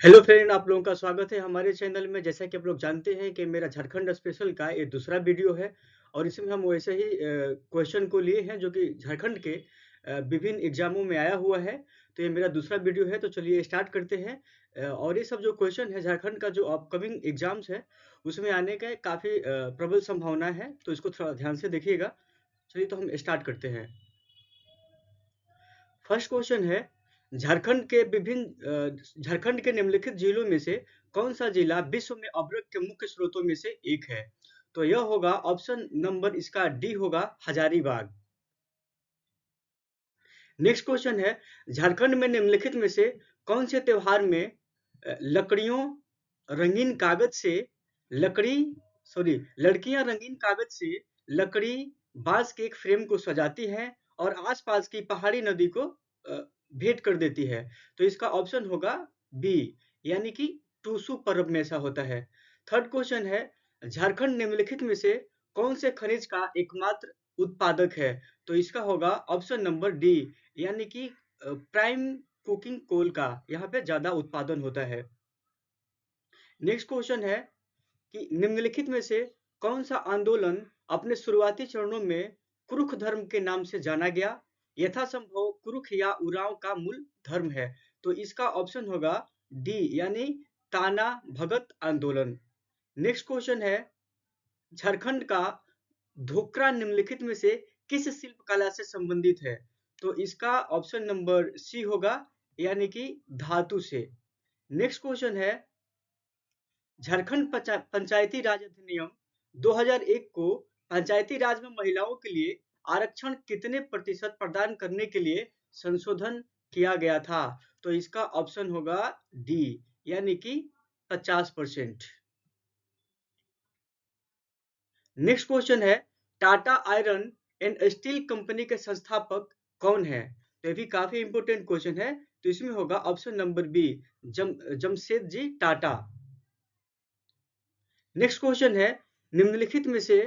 Hello friend, आप लोगों का स्वागत है हमारे चैनल में। जैसा कि आप लोग जानते हैं कि मेरा झारखंड स्पेशल का ये दूसरा वीडियो है और इसमें हम वैसे ही क्वेश्चन को लिए हैं जो कि झारखंड के विभिन्न एग्जामों में आया हुआ है। तो ये मेरा दूसरा वीडियो है, तो चलिए स्टार्ट करते हैं। और ये सब जो क्वेश्चन है झारखंड का जो अपकमिंग एग्जाम्स है उसमें आने का काफ़ी प्रबल संभावना है, तो इसको थोड़ा ध्यान से देखिएगा। चलिए तो हम स्टार्ट करते हैं। फर्स्ट क्वेश्चन है, झारखंड के निम्नलिखित जिलों में से कौन सा जिला विश्व में अभ्रक के मुख्य स्रोतों में से एक है? तो यह होगा ऑप्शन नंबर इसका डी होगा, हजारीबाग। नेक्स्ट क्वेश्चन है, झारखंड में निम्नलिखित में से कौन से त्योहार में लकड़ियों रंगीन कागज से लकड़ी सॉरी लड़कियां रंगीन कागज से लकड़ी बांस के एक फ्रेम को सजाती हैं और आसपास की पहाड़ी नदी को अ, भेंट कर देती है? तो इसका ऑप्शन होगा बी, यानी कि टूसू पर्व में ऐसा होता है। थर्ड क्वेश्चन है, झारखंड निम्नलिखित में से कौन से खनिज का एकमात्र उत्पादक है? तो इसका होगा ऑप्शन नंबर डी, यानी कि प्राइम कुकिंग कोल का यहाँ पे ज्यादा उत्पादन होता है। नेक्स्ट क्वेश्चन है कि निम्नलिखित में से कौन सा आंदोलन अपने शुरुआती चरणों में कुरुख धर्म के नाम से जाना गया? यथासंभव कुरुख या उरांव का मूल धर्म है। तो इसका ऑप्शन होगा डी, यानी ताना भगत आंदोलन। नेक्स्ट क्वेश्चन है, झारखंड का धोकरा निम्नलिखित में से किस शिल्प कला से संबंधित है? तो इसका ऑप्शन नंबर सी होगा, यानी कि धातु से। नेक्स्ट क्वेश्चन है, झारखंड पंचायती राज अधिनियम 2001 को पंचायती राज में महिलाओं के लिए आरक्षण कितने प्रतिशत प्रदान करने के लिए संशोधन किया गया था? तो इसका ऑप्शन होगा डी, यानी कि 50%। नेक्स्ट क्वेश्चन है, Tata iron and steel company के संस्थापक कौन है? तो ये भी काफी इंपोर्टेंट क्वेश्चन है, तो इसमें होगा option number B, Jamshedji Tata. Next question है, निम्नलिखित में से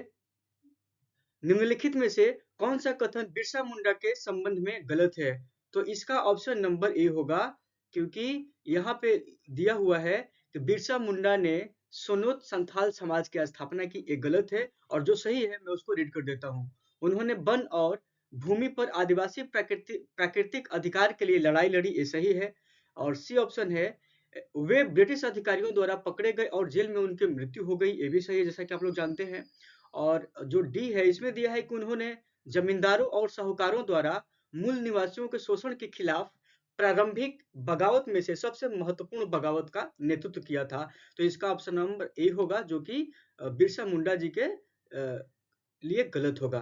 निम्नलिखित में से कौन सा कथन बिरसा मुंडा के संबंध में गलत है? तो इसका ऑप्शन नंबर ए होगा, क्योंकि यहाँ पे दिया हुआ है कि बिरसा मुंडा ने सोनोत संथाल समाज की स्थापना की, एक गलत है। और जो सही है मैं उसको रीड कर देता हूँ। उन्होंने वन और भूमि पर आदिवासी प्राकृतिक अधिकार के लिए लड़ाई लड़ी, ये सही है। और सी ऑप्शन है, वे ब्रिटिश अधिकारियों द्वारा पकड़े गए और जेल में उनकी मृत्यु हो गई, ये भी सही है जैसा कि आप लोग जानते हैं। और जो डी है इसमें दिया है कि उन्होंने जमींदारों और साहूकारों द्वारा मूल निवासियों के शोषण के खिलाफ प्रारंभिक बगावत में से सबसे महत्वपूर्ण बगावत का नेतृत्व किया था। तो इसका ऑप्शन नंबर ए होगा, जो कि बिरसा मुंडा जी के लिए गलत होगा।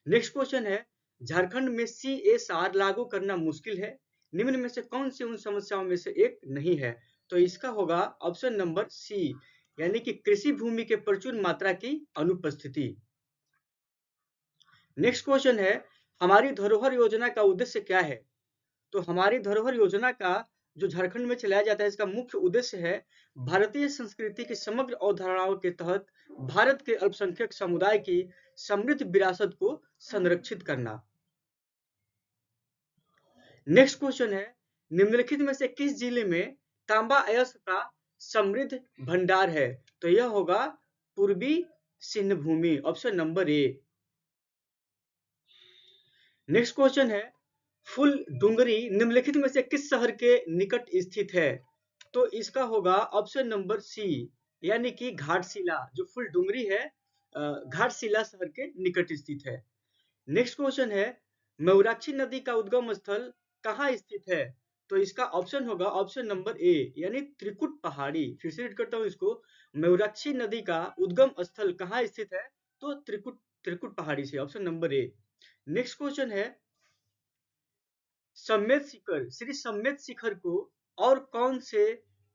नेक्स्ट क्वेश्चन है, झारखंड में CSR लागू करना मुश्किल है, निम्न में से कौन सी उन समस्याओं में से एक नहीं है? तो इसका होगा ऑप्शन नंबर सी, यानी कि कृषि भूमि के प्रचुर मात्रा की अनुपस्थिति। नेक्स्ट क्वेश्चन है, हमारी धरोहर योजना का उद्देश्य क्या है? तो हमारी धरोहर योजना का जो झारखंड में चलाया जाता है, इसका मुख्य उद्देश्य है भारतीय संस्कृति की समग्र अवधारणाओं के तहत भारत के अल्पसंख्यक समुदाय की समृद्ध विरासत को संरक्षित करना। नेक्स्ट क्वेश्चन है, निम्नलिखित में से किस जिले में तांबा अयस्क का समृद्ध भंडार है? तो यह होगा Purbi Singhbhum, option number A. Next question है, फुल डुंगरी निम्नलिखित में से किस शहर के निकट स्थित है? तो इसका होगा ऑप्शन नंबर सी, यानी कि घाटशिला। जो फुल डुंगरी है घाटशिला शहर के निकट स्थित है। नेक्स्ट क्वेश्चन है, मयूराक्षी नदी का उद्गम स्थल कहाँ स्थित है? तो इसका ऑप्शन होगा ऑप्शन नंबर ए, यानी त्रिकुट पहाड़ी। फिर से रीड करता हूँ इसको, मयूराक्षी नदी का उद्गम स्थल कहाँ स्थित है? तो त्रिकुट त्रिकुट पहाड़ी से, option number A. Next question है, सम्मेद शिखर श्री सम्मेद शिखर को और कौन से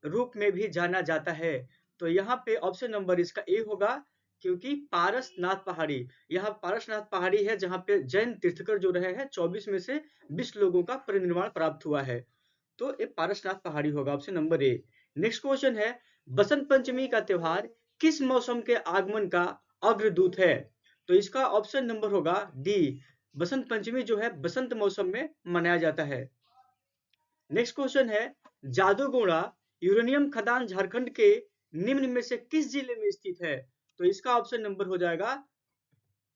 रूप में भी जाना जाता है? तो यहाँ पे ऑप्शन नंबर इसका ए होगा, क्योंकि पारसनाथ पहाड़ी, यहाँ पारसनाथ पहाड़ी है जहाँ पे जैन तीर्थकर जो रहे हैं 24 में से 20 लोगों का परिनिर्वाण प्राप्त हुआ है। तो ये पारसनाथ पहाड़ी होगा, option number A. Next question है, बसंत पंचमी का त्योहार किस मौसम के आगमन का अग्रदूत है? तो इसका ऑप्शन नंबर होगा डी, बसंत पंचमी जो है बसंत मौसम में मनाया जाता है। नेक्स्ट क्वेश्चन है, जादूगोड़ा यूरेनियम खदान झारखंड के निम्न में से किस जिले में स्थित है? तो इसका ऑप्शन नंबर हो जाएगा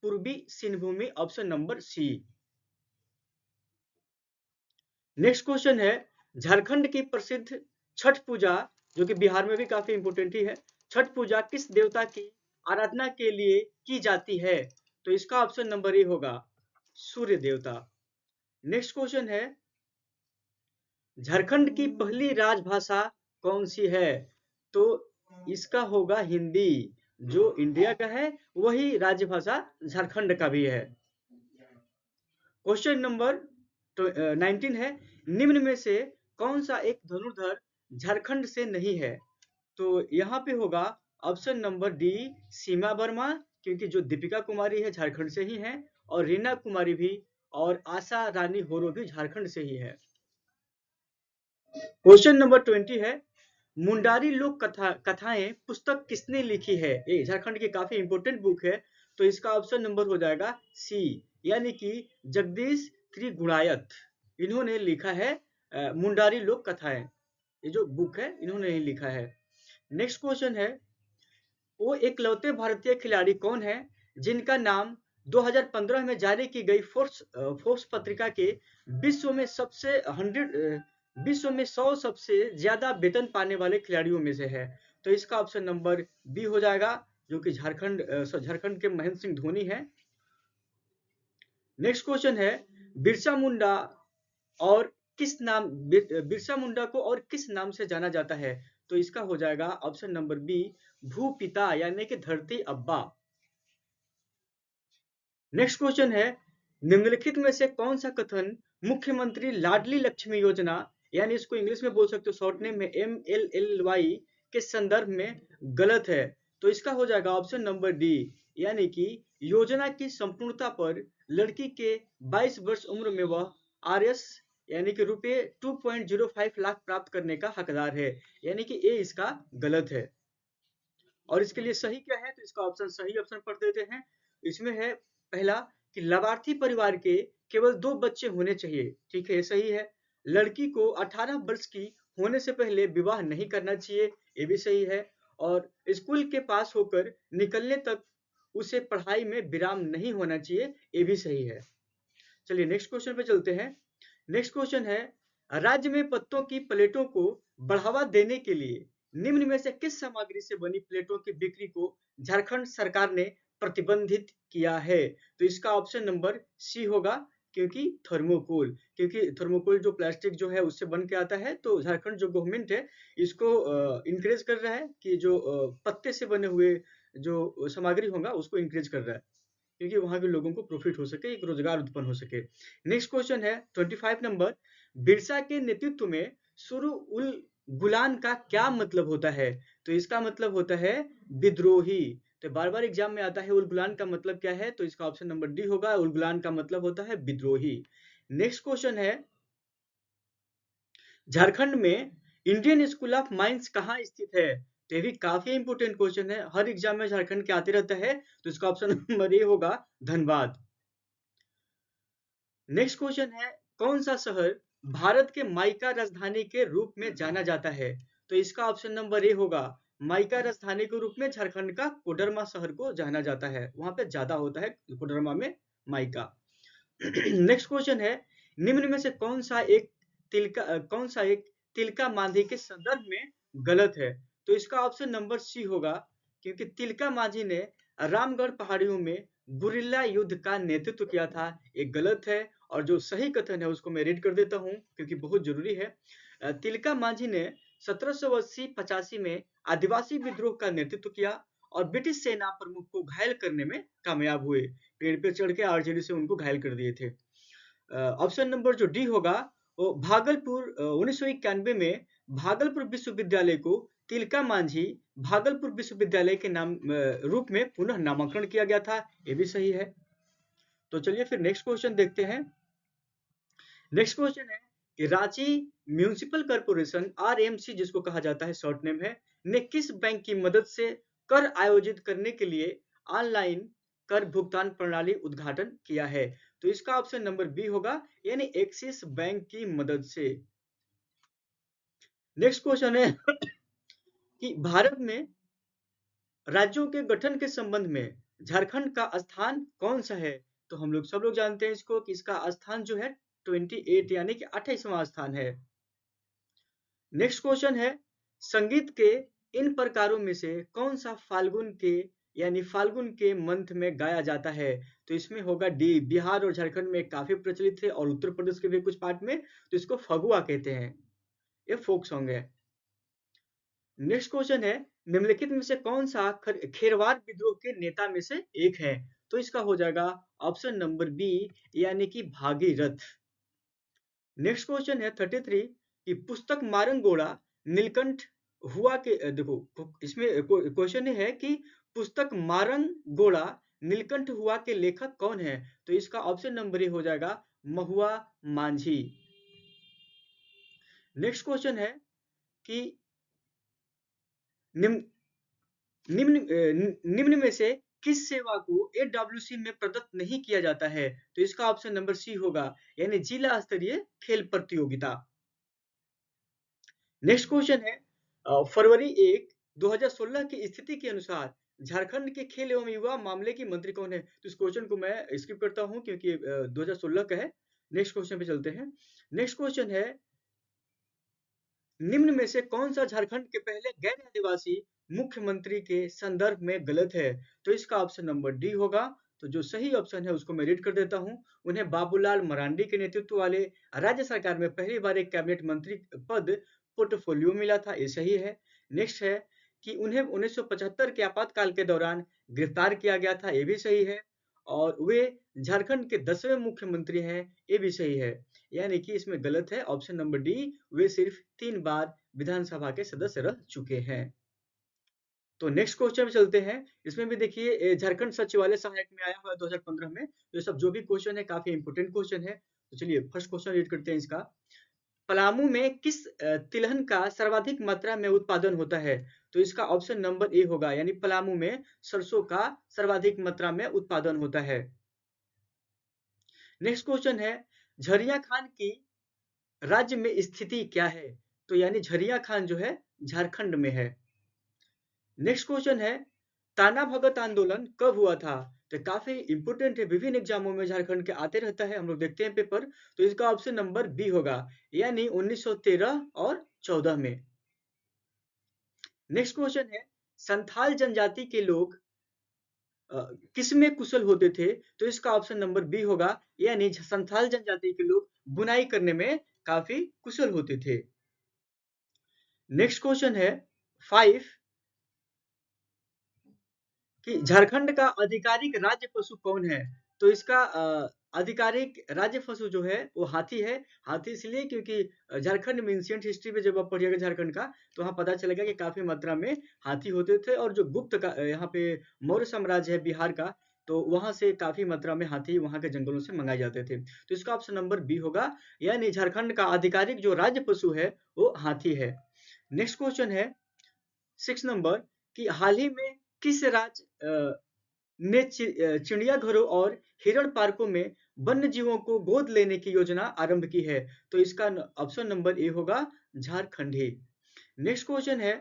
पूर्वी Singhbhum, option number C. Next question है, झारखंड की प्रसिद्ध छठ पूजा, जो कि बिहार में भी काफी इंपोर्टेंट ही है, छठ पूजा किस देवता की आराधना के लिए की जाती है? तो इसका ऑप्शन नंबर ए होगा सूर्य देवता। नेक्स्ट क्वेश्चन है, झारखंड की पहली राजभाषा कौन सी है? तो इसका होगा हिंदी। जो इंडिया का है वही राज्यभाषा झारखंड का भी है। क्वेश्चन नंबर 19 है, निम्न में से कौन सा एक धनुर्धर झारखंड से नहीं है? तो यहाँ पे होगा ऑप्शन नंबर डी सीमा वर्मा, क्योंकि जो दीपिका कुमारी है झारखंड से ही है, और रीना कुमारी भी, और आशा रानी होरो भी झारखंड से ही है। क्वेश्चन नंबर 20 है, मुंडारी लोक कथाएं पुस्तक किसने लिखी है? ये झारखंड की काफी इंपोर्टेंट बुक है, तो इसका ऑप्शन नंबर हो जाएगा सी, यानी कि जगदीश त्रिगुणायत, इन्होंने लिखा है मुंडारी लोक कथाएं। ये जो बुक है इन्होंने ही लिखा है। नेक्स्ट क्वेश्चन है, वो एकलौते भारतीय खिलाड़ी कौन है जिनका नाम 2015 में जारी की गई फोर्ब्स पत्रिका के विश्व में सबसे 100 सबसे ज्यादा वेतन पाने वाले खिलाड़ियों में से है? तो इसका ऑप्शन नंबर बी हो जाएगा, जो कि झारखंड के महेंद्र सिंह धोनी है। नेक्स्ट क्वेश्चन है, बिरसा मुंडा और बिरसा मुंडा को और किस नाम से जाना जाता है? तो इसका हो जाएगा ऑप्शन नंबर बी भू पिता, यानी कि धरती अब्बा। नेक्स्ट क्वेश्चन है, निम्नलिखित में से कौन सा कथन मुख्यमंत्री लाडली लक्ष्मी योजना, यानी इसको इंग्लिश में बोल सकते हो शॉर्ट नेम में MLLY, के संदर्भ में गलत है? तो इसका हो जाएगा ऑप्शन नंबर डी, यानी कि योजना की संपूर्णता पर लड़की के 22 वर्ष उम्र में वह RS यानी कि रुपए 2.05 लाख प्राप्त करने का हकदार है, यानी कि ए इसका गलत है। और इसके लिए सही क्या है? तो इसका ऑप्शन सही ऑप्शन पढ़ देते हैं। इसमें है पहला कि लाभार्थी परिवार के केवल 2 बच्चे होने चाहिए, ठीक है, सही है। लड़की को 18 वर्ष की होने से पहले विवाह नहीं करना चाहिए, ये भी सही है। और स्कूल के पास होकर निकलने तक उसे पढ़ाई में विराम नहीं होना चाहिए, ये भी सही है। चलिए नेक्स्ट क्वेश्चन पे चलते हैं। नेक्स्ट क्वेश्चन है, राज्य में पत्तों की प्लेटों को बढ़ावा देने के लिए निम्न में से किस सामग्री से बनी प्लेटों की बिक्री को झारखंड सरकार ने प्रतिबंधित किया है? तो इसका ऑप्शन नंबर सी होगा, क्योंकि थर्मोकोल, क्योंकि थर्मोकोल जो प्लास्टिक जो है उससे बन के आता है, तो झारखंड जो गवर्नमेंट है इसको इंकरेज कर रहा है कि जो पत्ते से बने हुए जो सामग्री होगा उसको इंकरेज कर रहा है, क्योंकि वहां के लोगों को प्रॉफिट हो सके, एक रोजगार उत्पन्न हो सके। नेक्स्ट क्वेश्चन है 25 नंबर, बिरसा के नेतृत्व में शुरू उल गुलान का क्या मतलब होता है? तो इसका मतलब होता है विद्रोही। तो बार बार एग्जाम में आता है उल गुलान का मतलब क्या है? तो इसका ऑप्शन नंबर डी होगा, उल गुलान का मतलब होता है विद्रोही। नेक्स्ट क्वेश्चन है, झारखंड में इंडियन स्कूल ऑफ माइंस कहाँ स्थित है? तो ये भी काफी इंपोर्टेंट क्वेश्चन है, हर एग्जाम में झारखंड के आते रहता है, तो इसका ऑप्शन नंबर ए होगा धनबाद। नेक्स्ट क्वेश्चन है, कौन सा शहर भारत के माइका राजधानी के रूप में जाना जाता है? तो इसका ऑप्शन नंबर ए होगा, माइका राजधानी के रूप में झारखंड का कोडरमा शहर को जाना जाता है, वहां पे ज्यादा होता है कोडरमा में माइका। नेक्स्ट क्वेश्चन है, निम्न में से कौन सा एक तिलका मांझी के संदर्भ में गलत है? तो इसका ऑप्शन नंबर सी होगा, क्योंकि तिलका मांझी ने रामगढ़ पहाड़ियों में गुरिल्ला युद्ध का नेतृत्व किया था, ये गलत है। और जो सही कथन है उसको मैं रीड कर देता हूँ, क्योंकि बहुत जरूरी है। तिलका मांझी ने 1780-85 में आदिवासी विद्रोह का नेतृत्व किया और ब्रिटिश सेना प्रमुख को घायल करने में कामयाब हुए, पेड़ पे चढ़ के आर्चरी से उनको घायल कर दिए थे। ऑप्शन नंबर जो डी होगा, वो भागलपुर 1991 में भागलपुर विश्वविद्यालय को तिलका मांझी भागलपुर विश्वविद्यालय के रूप में पुनः नामांकन किया गया था, ये भी सही है। तो चलिए फिर नेक्स्ट क्वेश्चन देखते हैं। नेक्स्ट क्वेश्चन है कि रांची म्यूनिसिपल कॉर्पोरेशन RMC, जिसको कहा जाता है शॉर्ट नेम है, ने किस बैंक की मदद से कर आयोजित करने के लिए ऑनलाइन कर भुगतान प्रणाली उद्घाटन किया है? तो इसका ऑप्शन नंबर बी होगा, यानी एक्सिस बैंक की मदद से। नेक्स्ट क्वेश्चन है कि भारत में राज्यों के गठन के संबंध में झारखंड का स्थान कौन सा है? तो हम लोग सब लोग जानते हैं इसको कि इसका स्थान जो है 28 यानी कि 28वां स्थान है। नेक्स्ट क्वेश्चन है संगीत के इन प्रकारों में से कौन सा फाल्गुन के यानी फाल्गुन के मंथ में गाया जाता है? तो इसमें होगा डी। बिहार और झारखंड में काफी प्रचलित है और उत्तर प्रदेश के भी कुछ पार्ट में, तो इसको फगुआ कहते हैं। ये फोक सॉन्ग है। नेक्स्ट क्वेश्चन है निम्नलिखित में से कौन सा खेरवार विद्रोह के नेता में से एक है? तो इसका हो जाएगा ऑप्शन नंबर बी यानी कि भागीरथ। नेक्स्ट क्वेश्चन है 33 कि पुस्तक मारंगोड़ा नीलकंठ हुआ के देखो इसमें क्वेश्चन है कि पुस्तक मारंगोड़ा नीलकंठ हुआ के लेखक कौन है? तो इसका ऑप्शन नंबर ए हो जाएगा महुआ मांझी। नेक्स्ट क्वेश्चन है कि निम्न निम्न में से किस सेवा को एडब्ल्यूसी में प्रदत्त नहीं किया जाता है? तो इसका ऑप्शन नंबर सी होगा यानी जिला स्तरीय खेल प्रतियोगिता। नेक्स्ट क्वेश्चन है फरवरी 1 2016 की स्थिति के अनुसार झारखंड के खेल एवं युवा मामले की मंत्री कौन है? तो इस क्वेश्चन को मैं स्किप करता हूं क्योंकि 2016 का है। नेक्स्ट क्वेश्चन पे चलते हैं। नेक्स्ट क्वेश्चन है निम्न में से कौन सा झारखंड के पहले गैर आदिवासी मुख्यमंत्री के संदर्भ में गलत है? तो इसका ऑप्शन नंबर डी होगा। तो जो सही ऑप्शन है उसको मैं रीड कर देता हूं। उन्हें बाबूलाल मरांडी के नेतृत्व वाले राज्य सरकार में पहली बार एक कैबिनेट मंत्री पद पोर्टफोलियो मिला था, ये सही है। नेक्स्ट है कि उन्हें 1975 के आपातकाल के दौरान गिरफ्तार किया गया था, ये भी सही है। और वे झारखंड के 10वें मुख्यमंत्री हैं, ये भी सही है। यानी कि इसमें गलत है ऑप्शन नंबर डी, वे सिर्फ 3 बार विधानसभा के सदस्य रह चुके हैं। तो नेक्स्ट क्वेश्चन में चलते हैं। इसमें भी देखिए झारखंड सचिवालय सहायक में आया हुआ 2015 में। ये सब जो भी क्वेश्चन है काफी इंपोर्टेंट क्वेश्चन है। तो चलिए फर्स्ट क्वेश्चन रीड करते हैं इसका। पलामू में किस तिलहन का सर्वाधिक मात्रा में उत्पादन होता है? तो इसका ऑप्शन नंबर ए होगा यानी पलामू में सरसों का सर्वाधिक मात्रा में उत्पादन होता है। नेक्स्ट क्वेश्चन है झरिया खान की राज्य में स्थिति क्या है? तो यानी झरिया खान जो है झारखंड में है। नेक्स्ट क्वेश्चन है ताना भगत आंदोलन कब हुआ था? तो काफी इंपोर्टेंट है, विभिन्न एग्जामों में झारखंड के आते रहता है, हम लोग देखते हैं पेपर। तो इसका ऑप्शन नंबर बी होगा यानी 1913 और 14 में। नेक्स्ट क्वेश्चन है संथाल जनजाति के लोग किसमें कुशल होते थे? तो इसका ऑप्शन नंबर बी होगा यानी संथाल जनजाति के लोग बुनाई करने में काफी कुशल होते थे। नेक्स्ट क्वेश्चन है 5 कि झारखंड का आधिकारिक राज्य पशु कौन है? तो इसका आधिकारिक राज्य पशु जो है वो हाथी है। हाथी इसलिए क्योंकि झारखंड में एंशिएंट हिस्ट्री में जब आप पढ़िएगा झारखंड का तो वहाँ पता चलेगा कि काफी मात्रा में हाथी होते थे। और जो गुप्त का यहाँ पे मौर्य साम्राज्य है बिहार का, तो वहां से काफी मात्रा में हाथी वहां के जंगलों से मंगाए जाते थे। तो इसका ऑप्शन नंबर बी होगा यानी झारखंड का आधिकारिक जो राज्य पशु है वो हाथी है। नेक्स्ट क्वेश्चन है 6 नंबर कि हाल ही में किस राज्य ने चिड़ियाघरों और हिरण पार्कों में वन्य जीवों को गोद लेने की योजना आरंभ की है? तो इसका ऑप्शन नंबर ए होगा झारखंड ही। नेक्स्ट क्वेश्चन है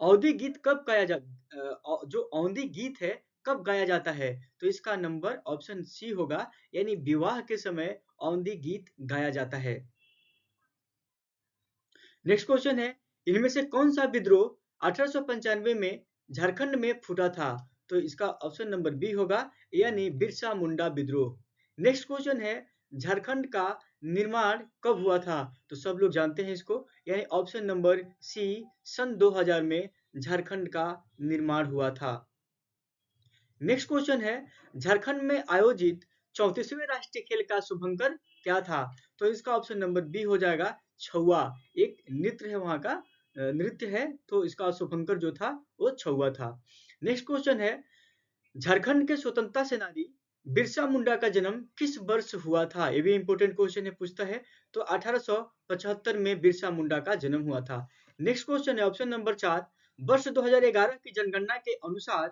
औदी गीत कब गाया जो औंधी गीत है कब गाया जाता है? तो इसका नंबर ऑप्शन सी होगा यानी विवाह के समय औंधी गीत गाया जाता है। नेक्स्ट क्वेश्चन है इनमें से कौन सा विद्रोह 1895 में झारखंड में फूटा था? तो इसका ऑप्शन नंबर बी होगा यानी बिरसा मुंडा विद्रोह। नेक्स्ट क्वेश्चन है झारखंड का निर्माण कब हुआ था? तो सब लोग जानते हैं इसको यानी ऑप्शन नंबर सी सन 2000 में झारखंड का निर्माण हुआ था। नेक्स्ट क्वेश्चन है झारखंड में आयोजित 34वें राष्ट्रीय खेल का शुभंकर क्या था? तो इसका ऑप्शन नंबर बी हो जाएगा छौआ। एक नृत्य है वहां का, नृत्य है, तो इसका शुभंकर जो था वो छौआ था। नेक्स्ट क्वेश्चन है झारखंड के स्वतंत्रता सेनानी बिरसा मुंडा का जन्म किस वर्ष हुआ था? ये भी इंपॉर्टेंट क्वेश्चन है, पूछता है। तो 1875 में बिरसा मुंडा का जन्म हुआ था। नेक्स्ट क्वेश्चन है ऑप्शन नंबर 4 वर्ष 2011 की जनगणना के अनुसार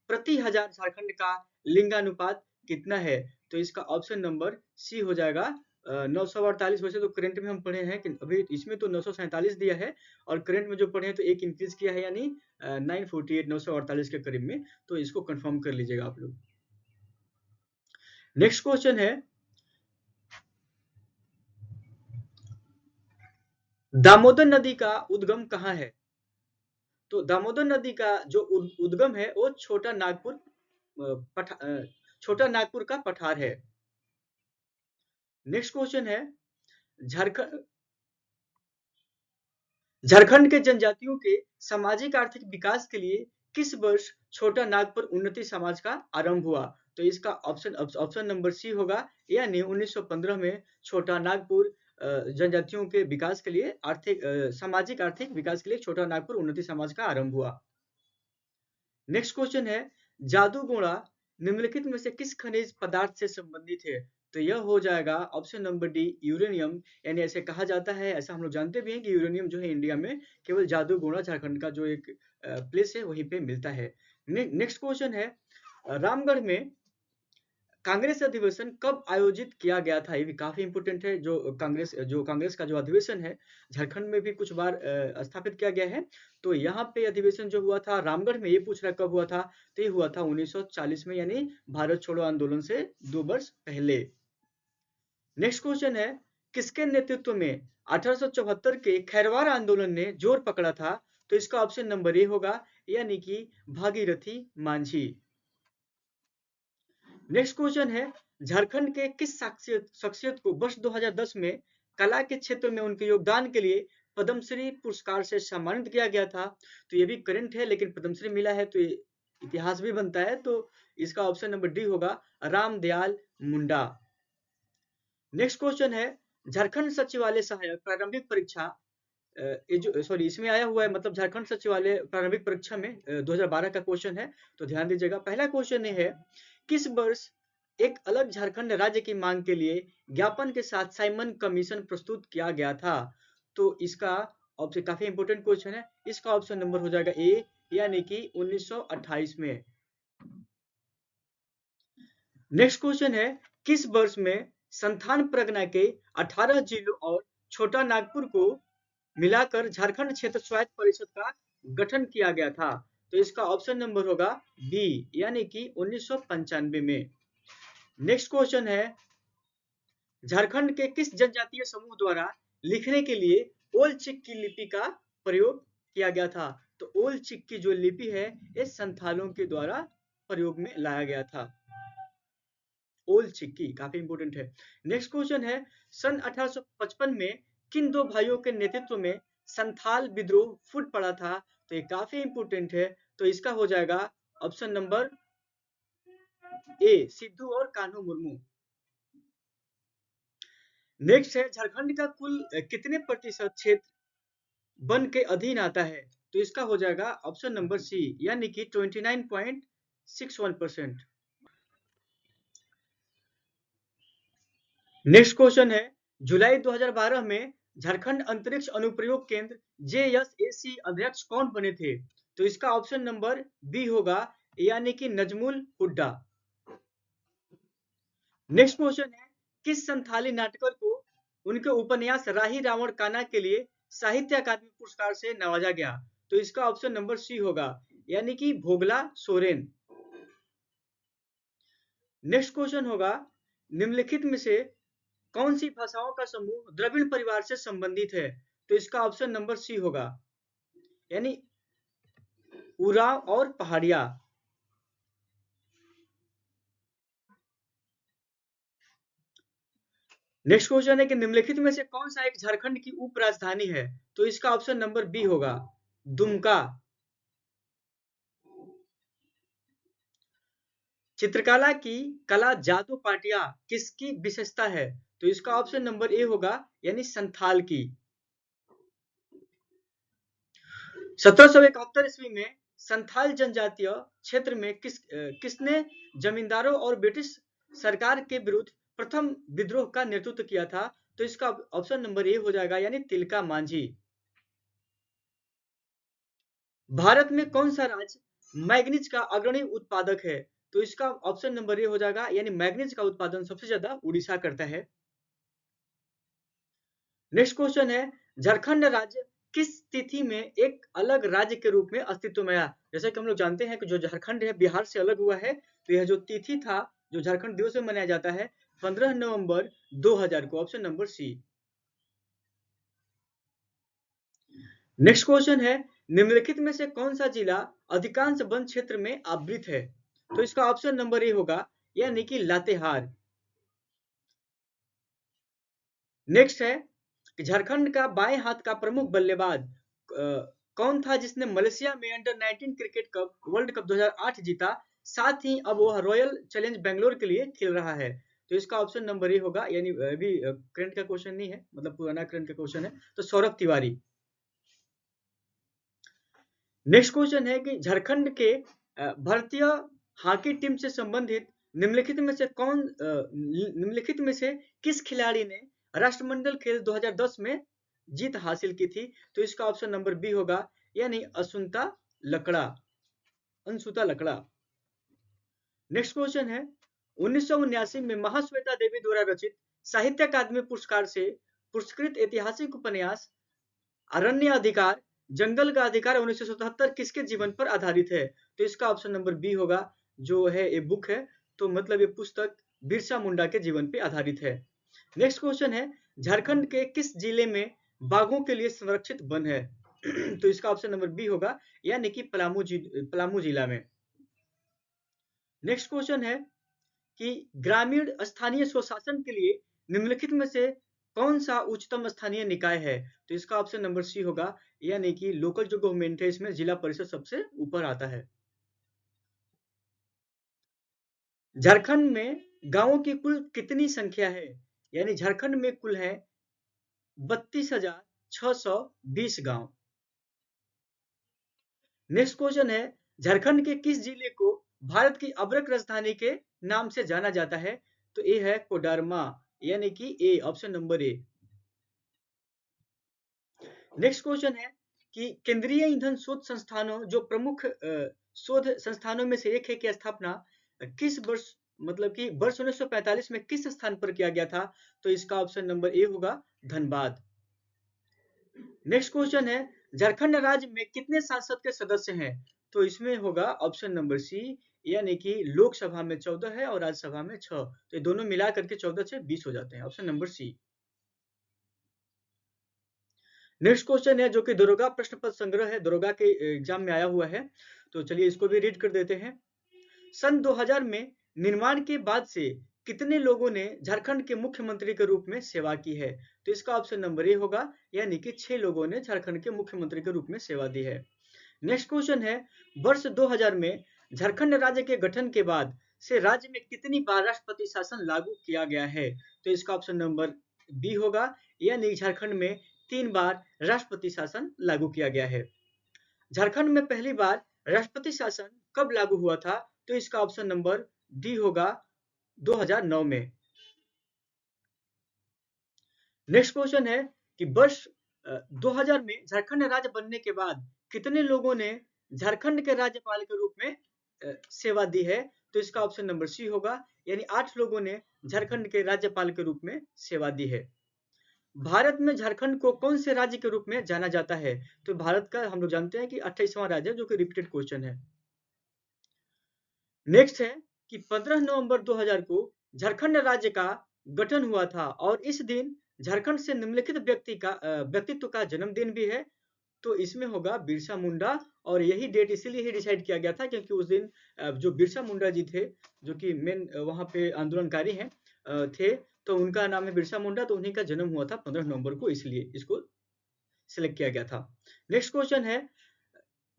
प्रति हजार झारखंड का लिंगानुपात कितना है? तो इसका ऑप्शन नंबर सी हो जाएगा 948 वैसे तो करंट में हम पढ़े हैं कि अभी इसमें तो 947 दिया है, और करंट में जो पढ़े हैं तो एक इंक्रीज किया है, यानी 948 948 के करीब में। तो इसको कंफर्म कर लीजिएगा आप लोग। नेक्स्ट क्वेश्चन है, दामोदर नदी का उद्गम कहाँ है? तो दामोदर नदी का जो उद्गम है वो छोटा नागपुर का पठार है। नेक्स्ट क्वेश्चन है, झारखंड झारखंड के जनजातियों के सामाजिक आर्थिक विकास के लिए किस वर्ष छोटा नागपुर उन्नति समाज का आरंभ हुआ? तो इसका ऑप्शन नंबर सी होगा, यानी 1915 में छोटा नागपुर जनजातियों के विकास के लिए सामाजिक आर्थिक विकास के लिए छोटा नागपुर उन्नति समाज का आरंभ हुआ। नेक्स्ट क्वेश्चन है, जादूगोड़ा निम्नलिखित में से किस खनिज पदार्थ से संबंधित है? तो यह हो जाएगा ऑप्शन नंबर डी, यूरेनियम। यानी ऐसे कहा जाता है, ऐसा हम लोग जानते भी हैं कि यूरेनियम जो है इंडिया में केवल जादूगोड़ा झारखंड का जो एक प्लेस है वहीं पे मिलता है। नेक्स्ट क्वेश्चन है, रामगढ़ में कांग्रेस अधिवेशन कब आयोजित किया गया था? ये भी काफी इंपोर्टेंट है। जो कांग्रेस का जो अधिवेशन है झारखंड में भी कुछ बार स्थापित किया गया है। तो यहाँ पे अधिवेशन जो हुआ था रामगढ़ में, ये पूछ रहा कब हुआ था? तो ये हुआ था 1940 में, यानी भारत छोड़ो आंदोलन से 2 वर्ष पहले। नेक्स्ट क्वेश्चन है, किसके नेतृत्व में 1874 के खैरवार आंदोलन ने जोर पकड़ा था? तो इसका ऑप्शन नंबर ए होगा, यानी कि भागीरथी मांझी। नेक्स्ट क्वेश्चन है, झारखंड के किस शख्सियत को वर्ष 2010 में कला के क्षेत्र में उनके योगदान के लिए पद्मश्री पुरस्कार से सम्मानित किया गया था? तो ये भी करंट है, लेकिन पद्मश्री मिला है तो ये इतिहास भी बनता है। तो इसका ऑप्शन नंबर डी होगा, रामदयाल मुंडा। नेक्स्ट क्वेश्चन है, झारखंड सचिवालय सहायक प्रारंभिक परीक्षा इसमें आया हुआ है, मतलब झारखंड सचिवालय प्रारंभिक परीक्षा में 2012 का क्वेश्चन है। तो ध्यान दीजिएगा, पहला क्वेश्चन है, किस वर्ष एक अलग झारखंड राज्य की मांग के लिए ज्ञापन के साथ साइमन कमीशन प्रस्तुत किया गया था? तो इसका ऑप्शन काफी इंपोर्टेंट क्वेश्चन है, इसका ऑप्शन नंबर हो जाएगा ए, यानी कि 1928 में। नेक्स्ट क्वेश्चन है, किस वर्ष में संथान परगना के 18 जिलों और छोटा नागपुर को मिलाकर झारखंड क्षेत्र स्वायत्त परिषद का गठन किया गया था? तो इसका ऑप्शन नंबर होगा बी, यानी कि 1995 में। नेक्स्ट क्वेश्चन है, झारखंड के किस जनजातीय समूह द्वारा लिखने के लिए ओल चिक की लिपि का प्रयोग किया गया था? तो ओल चिक की जो लिपि है ये संथालों के द्वारा प्रयोग में लाया गया था। ओल चिक्की काफी इंपोर्टेंट है। नेक्स्ट क्वेश्चन है, सन 1855 में किन दो भाइयों के नेतृत्व में संथाल विद्रोह फूट पड़ा था? तो ये काफी इंपोर्टेंट है। तो इसका हो जाएगा ऑप्शन नंबर ए, सिद्धू और कान्हू मुर्मू। नेक्स्ट है, झारखंड का कुल कितने प्रतिशत क्षेत्र वन के अधीन आता है? तो इसका हो जाएगा ऑप्शन नंबर सी, यानी कि 29.61%। नेक्स्ट क्वेश्चन है, जुलाई 2012 में झारखंड अंतरिक्ष अनुप्रयोग केंद्र JSAC अध्यक्ष कौन बने थे? तो इसका ऑप्शन नंबर बी होगा, यानी कि नजमुल हुड्डा। नेक्स्ट क्वेश्चन है, किस संथाली नाटकर को उनके उपन्यास राही रावण काना के लिए साहित्य अकादमी पुरस्कार से नवाजा गया? तो इसका ऑप्शन नंबर सी होगा, यानी कि भोगला सोरेन। नेक्स्ट क्वेश्चन होगा, निम्नलिखित में से कौन सी भाषाओं का समूह द्रविड़ परिवार से संबंधित है? तो इसका ऑप्शन नंबर सी होगा, यानी उराव और पहाड़िया। नेक्स्ट क्वेश्चन है कि निम्नलिखित में से कौन सा एक झारखंड की उप राजधानी है? तो इसका ऑप्शन नंबर बी होगा, दुमका। चित्रकला की कला जादू पाटिया किसकी विशेषता है? तो इसका ऑप्शन नंबर ए होगा, यानी संथाल की। 1771 ईस्वी में संथाल जनजातीय क्षेत्र में किसने जमींदारों और ब्रिटिश सरकार के विरुद्ध प्रथम विद्रोह का नेतृत्व किया था? तो इसका ऑप्शन नंबर ए हो जाएगा, यानी तिलका मांझी। भारत में कौन सा राज्य मैग्नीज का अग्रणी उत्पादक है? तो इसका ऑप्शन नंबर ए हो जाएगा, यानी मैग्नीज का उत्पादन सबसे ज्यादा उड़ीसा करता है। नेक्स्ट क्वेश्चन है, झारखंड राज्य किस तिथि में एक अलग राज्य के रूप में अस्तित्व में आया? जैसा कि हम लोग जानते हैं कि जो झारखंड है बिहार से अलग हुआ है, तो यह जो तिथि था जो झारखंड दिवस में मनाया जाता है 15 नवंबर 2000 को, option number C. Next question है, निम्नलिखित में से कौन सा जिला अधिकांश वन क्षेत्र में आवृत है? तो इसका ऑप्शन नंबर ए होगा, यानी कि लातेहार। नेक्स्ट है कि झारखंड का बाएं हाथ का प्रमुख बल्लेबाज कौन था जिसने मलेशिया में under 19 cricket cup world cup 2008 जीता, साथ ही अब वह रॉयल चैलेंज बेंगलोर के लिए खेल रहा है? तो इसका ऑप्शन नंबर ए होगा, यानी अभी करंट का क्वेश्चन नहीं है, मतलब पुराना करंट का क्वेश्चन है, तो सौरभ तिवारी। नेक्स्ट क्वेश्चन है कि झारखंड के भारतीय हॉकी टीम से संबंधित निम्नलिखित में से किस खिलाड़ी ने राष्ट्रमंडल खेल 2010 में जीत हासिल की थी? तो इसका ऑप्शन नंबर बी होगा, यानी अंशुता लकड़ा। नेक्स्ट क्वेश्चन है, 1979 में महाश्वेता देवी द्वारा रचित साहित्य अकादमी पुरस्कार से पुरस्कृत ऐतिहासिक उपन्यास अरण्य अधिकार जंगल का अधिकार 1977 किसके जीवन पर आधारित है? तो इसका ऑप्शन नंबर बी होगा, जो है ये बुक है, तो मतलब ये पुस्तक बिरसा मुंडा के जीवन पे आधारित है। नेक्स्ट क्वेश्चन है, झारखंड के किस जिले में बाघों के लिए संरक्षित वन है? तो इसका ऑप्शन नंबर बी होगा, यानी कि पलामू जिला में। नेक्स्ट क्वेश्चन है कि ग्रामीण स्थानीय स्वशासन के लिए निम्नलिखित में से कौन सा उच्चतम स्थानीय निकाय है? तो इसका ऑप्शन नंबर सी होगा, यानी कि लोकल जो गवर्नमेंट है इसमें जिला परिषद सबसे ऊपर आता है। झारखंड में गांवों की कुल कितनी संख्या है? यानी झारखंड में कुल है 32,620 गांव। नेक्स्ट क्वेश्चन है, झारखंड के किस जिले को भारत की अब्रक राजधानी के नाम से जाना जाता है? तो ये है कोडरमा, यानी कि A, option number A. Next question है कि केंद्रीय ईंधन शोध संस्थानों जो प्रमुख शोध संस्थानों में से एक है की स्थापना किस वर्ष, मतलब कि वर्ष 1945 में किस स्थान पर किया गया था? तो इसका ऑप्शन नंबर ए होगा, धनबाद। नेक्स्ट क्वेश्चन है, झारखंड राज्य में कितने सांसद के सदस्य हैं? तो इसमें होगा ऑप्शन नंबर सी, यानी कि लोकसभा में 14 है और राज्यसभा में 6, तो ये दोनों मिला करके 14 से 20 हो जाते हैं, option number C. Next question है जो कि दरोगा प्रश्न पत्र संग्रह है, दरोगा के एग्जाम में आया हुआ है, तो चलिए इसको भी रीड कर देते हैं। सन 2000 में निर्माण के बाद से कितने लोगों ने झारखंड के मुख्यमंत्री के रूप में सेवा की है? तो इसका ऑप्शन नंबर ए होगा, यानी कि 6 लोगों ने झारखंड के मुख्यमंत्री के रूप में सेवा दी है। नेक्स्ट क्वेश्चन है, वर्ष 2000 में झारखंड राज्य के गठन के बाद से राज्य में कितनी बार राष्ट्रपति शासन लागू किया गया है? तो इसका ऑप्शन नंबर बी होगा, यानी झारखंड में 3 बार राष्ट्रपति शासन लागू किया गया है। झारखंड में पहली बार राष्ट्रपति शासन कब लागू हुआ था? तो इसका ऑप्शन नंबर डी होगा, 2009 में। नेक्स्ट क्वेश्चन है कि वर्ष 2000 में झारखंड राज्य बनने के बाद कितने लोगों ने झारखंड के राज्यपाल के रूप में सेवा दी है? तो इसका ऑप्शन नंबर सी होगा, यानी 8 लोगों ने झारखंड के राज्यपाल के रूप में सेवा दी है। भारत में झारखंड को कौन से राज्य के रूप में जाना जाता है? तो भारत का हम लोग जानते हैं कि 28वां राज्य है, जो कि रिपीटेड क्वेश्चन है। नेक्स्ट है कि 15 नवंबर 2000 को झारखंड राज्य का गठन हुआ था और इस दिन झारखंड से निम्नलिखित व्यक्तित्व का जन्मदिन भी है। तो इसमें होगा बिरसा मुंडा, और यही डेट इसीलिए ही डिसाइड किया गया था क्योंकि उस दिन जो बिरसा मुंडा जी थे, जो कि मेन वहां पे आंदोलनकारी हैं थे, तो उनका नाम है बिरसा मुंडा, तो उन्हीं का जन्म हुआ था 15 नवंबर को, इसलिए इसको सिलेक्ट किया गया था। नेक्स्ट क्वेश्चन है,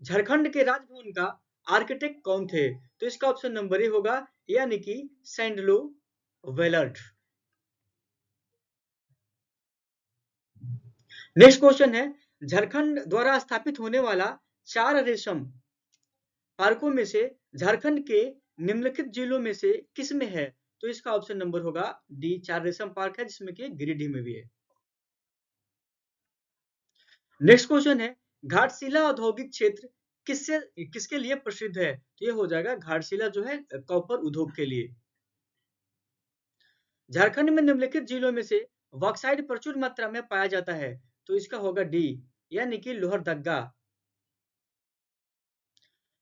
झारखंड के राजभवन का आर्किटेक्ट कौन थे? तो इसका ऑप्शन नंबर ए होगा, यानी कि सैंडलो वेलर्ट। नेक्स्ट क्वेश्चन है, झारखंड द्वारा स्थापित होने वाला 4 रेशम पार्कों में से झारखंड के निम्नलिखित जिलों में से किस में है? तो इसका ऑप्शन नंबर होगा डी, 4 रेशम पार्क है जिसमें कि गिरिडीह में भी है। नेक्स्ट क्वेश्चन है, घाटशिला औद्योगिक क्षेत्र किसके लिए प्रसिद्ध है? तो ये हो जाएगा घाटशिला जो है कॉपर उद्योग के लिए। झारखंड में निम्नलिखित जिलों में से बॉक्साइट प्रचुर मात्रा में पाया जाता है? तो इसका होगा डी, यानी कि लोहरदगा।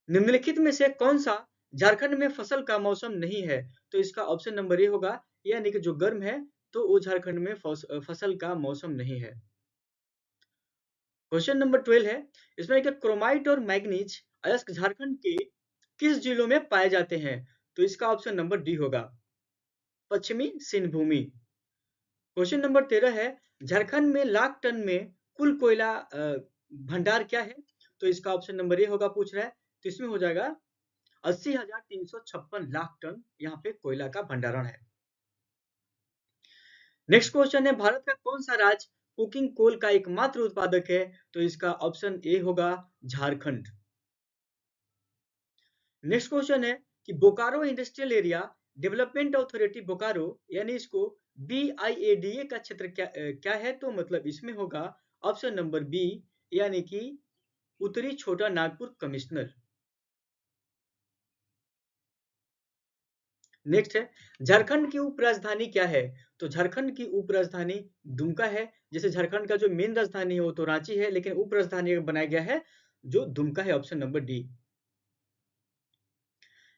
निम्नलिखित में से कौन सा झारखंड में फसल का मौसम नहीं है? तो इसका ऑप्शन नंबर ए होगा, यानी कि जो गर्म है तो वो झारखंड में फसल का मौसम नहीं है। क्वेश्चन नंबर 12 है, इसमें क्या क्रोमाइट और मैग्नीज अयस्क झारखंड के किस जिलों में पाए जाते हैं? तो इसका ऑप्शन नंबर डी होगा, पश्चिमी सिंहभूमि। क्वेश्चन नंबर 13 है, झारखंड में लाख टन में कुल कोयला भंडार क्या है? तो इसका ऑप्शन नंबर ए होगा, पूछ रहा है, तो इसमें हो जाएगा 80,356 लाख टन यहाँ पे कोयला का भंडारण है। नेक्स्ट क्वेश्चन है, भारत का कौन सा राज्य कुकिंग कोल का एकमात्र उत्पादक है? तो इसका ऑप्शन ए होगा, झारखंड। नेक्स्ट क्वेश्चन है कि Bokaro industrial area development authority Bokaro, यानी इसको BIADA का क्षेत्र क्या है? तो मतलब इसमें होगा ऑप्शन नंबर बी, यानी कि उत्तरी छोटा नागपुर कमिश्नर। नेक्स्ट है, झारखंड की उपराजधानी क्या है? तो झारखंड की उपराजधानी दुमका है। जैसे झारखंड का जो मेन राजधानी है वो तो रांची है, लेकिन उपराजधानी बनाया गया है जो दुमका है, option number D.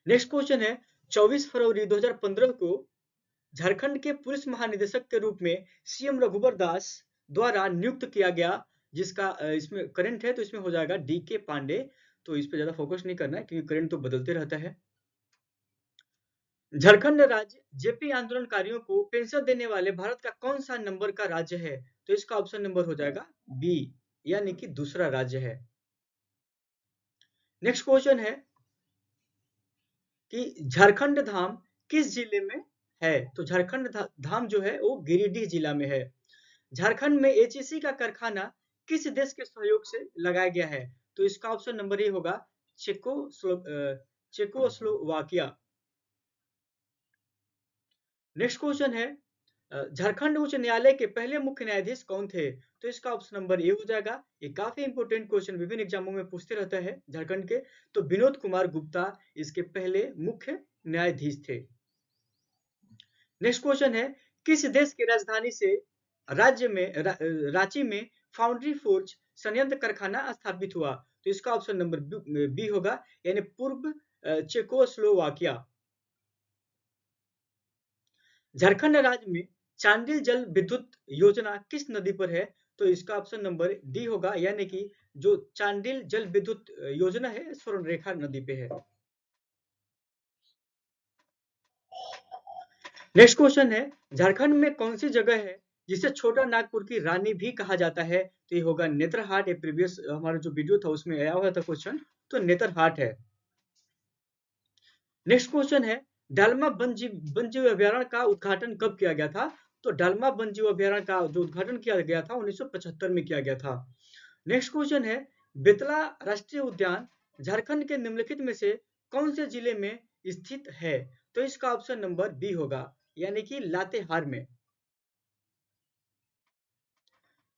Next question है, 24 फरवरी 2015 को झारखंड के पुलिस महानिदेशक के रूप में CM रघुवर दास द्वारा नियुक्त किया गया, जिसका इसमें करंट है तो इसमें हो जाएगा DK पांडे। तो इस पे ज्यादा फोकस नहीं करना है क्योंकि करंट तो बदलते रहता है। झारखंड राज्य जेपी आंदोलनकारियों को पेंशन देने वाले भारत का कौन सा नंबर का राज्य है? तो इसका ऑप्शन नंबर हो जाएगा बी, यानी कि दूसरा राज्य है। नेक्स्ट क्वेश्चन है कि झारखंड धाम किस जिले में है? तो झारखंड धाम जो है वो गिरिडीह जिला में है। झारखंड में HEC का कारखाना किस देश के सहयोग से लगाया गया है? तो इसका ऑप्शन नंबर ए होगा, चेकोस्लोवाकिया। नेक्स्ट क्वेश्चन है, झारखंड उच्च न्यायालय के पहले मुख्य न्यायाधीश कौन थे? तो इसका ऑप्शन नंबर ए हो जाएगा। ये काफी इंपोर्टेंट क्वेश्चन विभिन्न एग्जामों में पूछते रहता है झारखंड के। तो विनोद कुमार गुप्ता इसके पहले मुख्य न्यायाधीश थे। नेक्स्ट क्वेश्चन है, किस देश की राजधानी से राज्य में रांची में फाउंड्री फोर्ज संयंत्र कारखाना स्थापित हुआ? तो इसका ऑप्शन नंबर बी होगा, यानी पूर्व चेकोस्लोवाकिया। झारखंड राज्य में चांडिल जल विद्युत योजना किस नदी पर है? तो इसका ऑप्शन नंबर डी होगा, यानी कि जो चांडिल जल विद्युत योजना है स्वर्णरेखा नदी पे है। नेक्स्ट क्वेश्चन है, झारखंड में कौन सी जगह है जिसे छोटा नागपुर की रानी भी कहा जाता है? तो ये होगा नेतरहाट। ये प्रीवियस हमारा जो वीडियो था उसमें आया हुआ था क्वेश्चन, तो नेतरहाट है। नेक्स्ट क्वेश्चन है, डालमा वन्यजीव अभयारण्य का उद्घाटन कब किया गया था? तो डालमा वन्यजीव अभयारण्य का जो उद्घाटन किया गया था 1975 में किया गया था। नेक्स्ट क्वेश्चन है, बेतला राष्ट्रीय उद्यान झारखंड के निम्नलिखित में से कौन से जिले में स्थित है? तो इसका ऑप्शन नंबर बी होगा, यानी कि लातेहार में।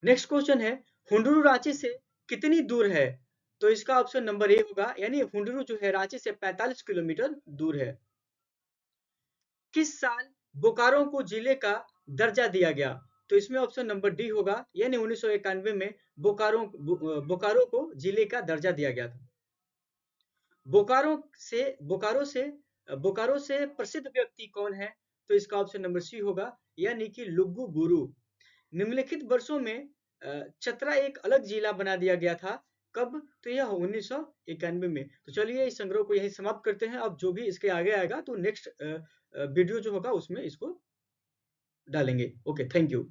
नेक्स्ट क्वेश्चन है, हुंडुरु रांची से कितनी दूर है? तो इसका ऑप्शन नंबर ए होगा, यानी हुंडुरु जो है रांची से 45 किलोमीटर दूर है। किस साल बोकारो को जिले का दर्जा दिया गया? तो इसमें ऑप्शन नंबर डी होगा, यानी 1991 में बोकारो को जिले का दर्जा दिया गया था। बोकारो से बोकारो से बोकारो से प्रसिद्ध व्यक्ति कौन है? तो इसका ऑप्शन नंबर सी होगा, यानी कि लुगु बुरु। निम्नलिखित वर्षों में चतरा एक अलग जिला बना दिया गया था, कब? तो यह 1991 में। तो चलिए इस संग्रह को यही समाप्त करते हैं। अब जो भी इसके आगे आएगा तो नेक्स्ट वीडियो जो होगा उसमें इसको डालेंगे। Okay, thank you.